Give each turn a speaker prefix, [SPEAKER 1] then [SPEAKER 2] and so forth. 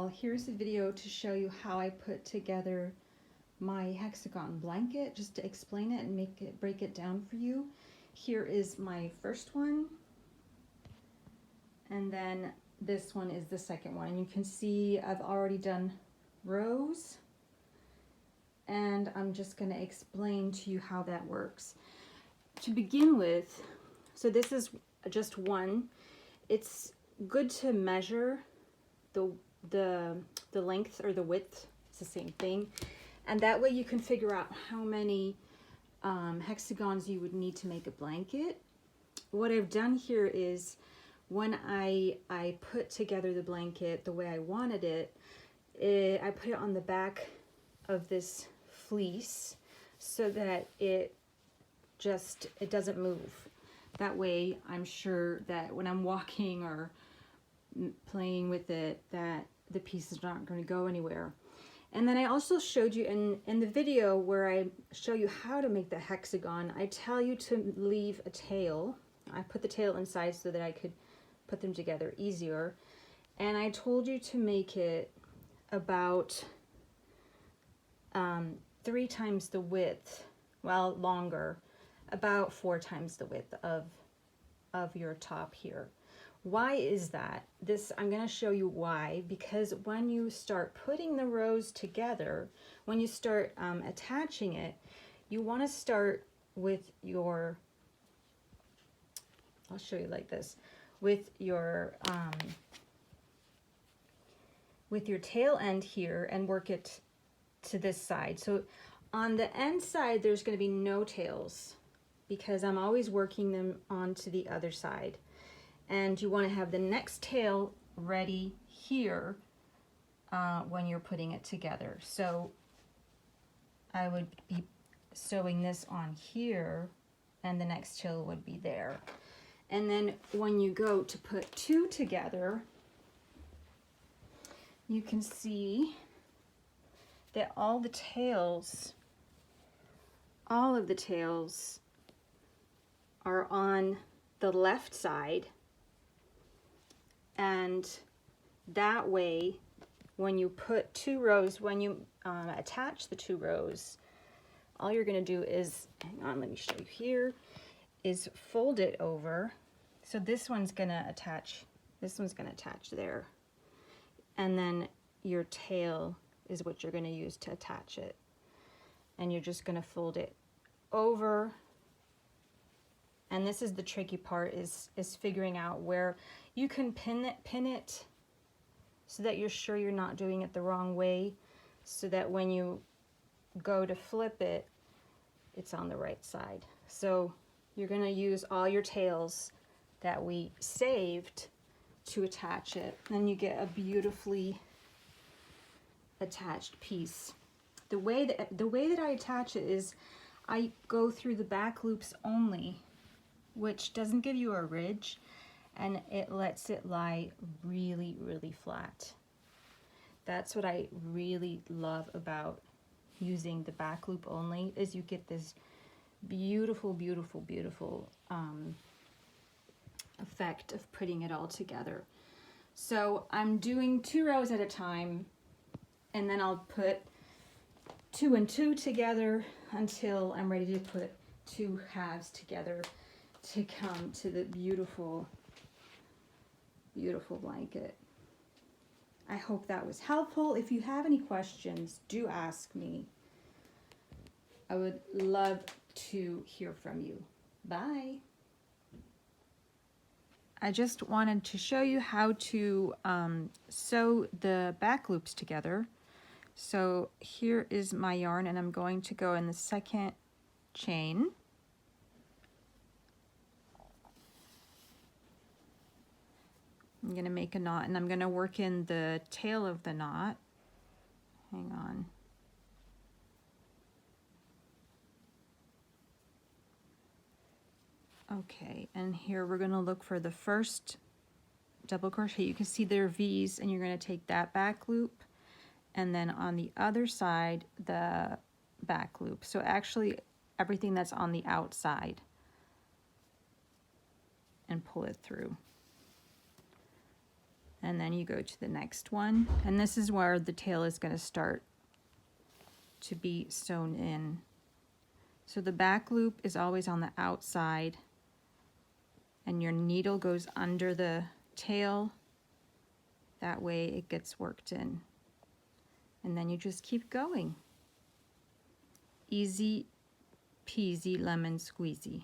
[SPEAKER 1] all, here's a video to show you how I put together my hexagon blanket, just to explain it and break it down for you. Here is my first one, and then this one is the second one. And you can see I've already done rows, and I'm just going to explain to you how that works. To begin with, so this is just one. It's good to measure the length or the width. It's the same thing, and that way you can figure out how many hexagons you would need to make a blanket. What I've done here is, when I put together the blanket the way I wanted it, I put it on the back of this fleece so that it doesn't move. That way I'm sure that when I'm walking or playing with it, that the piece is not going to go anywhere. And then I also showed you in the video where I show you how to make the hexagon, I tell you to leave a tail. I put the tail inside so that I could put them together easier. And I told you to make it about 3 times the width, well, longer, about 4 times the width of your top here. Why is that? I'm going to show you why, because when you start putting the rows together, when you start attaching it, you want to start with your, I'll show you like this, with your tail end here and work it to this side. So on the end side, there's going to be no tails because I'm always working them onto the other side. And you want to have the next tail ready here when you're putting it together. So I would be sewing this on here, and the next tail would be there. And then when you go to put 2 together, you can see that all of the tails are on the left side. And that way, when you put 2 rows, when you attach the 2 rows, all you're going to do is, hang on, let me show you here, is fold it over. So this one's going to attach, there. And then your tail is what you're going to use to attach it. And you're just going to fold it over. And this is the tricky part, is figuring out where you can pin it so that you're sure you're not doing it the wrong way, so that when you go to flip it, it's on the right side. So you're going to use all your tails that we saved to attach it. Then you get a beautifully attached piece. The way that I attach it is I go through the back loops only, which doesn't give you a ridge, and it lets it lie really, really flat. That's what I really love about using the back loop only, is you get this beautiful, beautiful, beautiful effect of putting it all together. So I'm doing 2 rows at a time, and then I'll put 2 and 2 together until I'm ready to put 2 halves together to come to the beautiful, beautiful blanket. I hope that was helpful. If you have any questions, do ask me. I would love to hear from you. Bye. I just wanted to show you how to sew the back loops together. So here is my yarn, and I'm going to go in the second chain. I'm going to make a knot, and I'm going to work in the tail of the knot. Hang on. Okay, and here we're going to look for the first double crochet. You can see there are V's, and you're going to take that back loop, and then on the other side, the back loop. So actually everything that's on the outside, and pull it through. and then you go to the next one, and this is where the tail is going to start to be sewn in. So the back loop is always on the outside, and your needle goes under the tail. That way it gets worked in. And then you just keep going. Easy peasy lemon squeezy.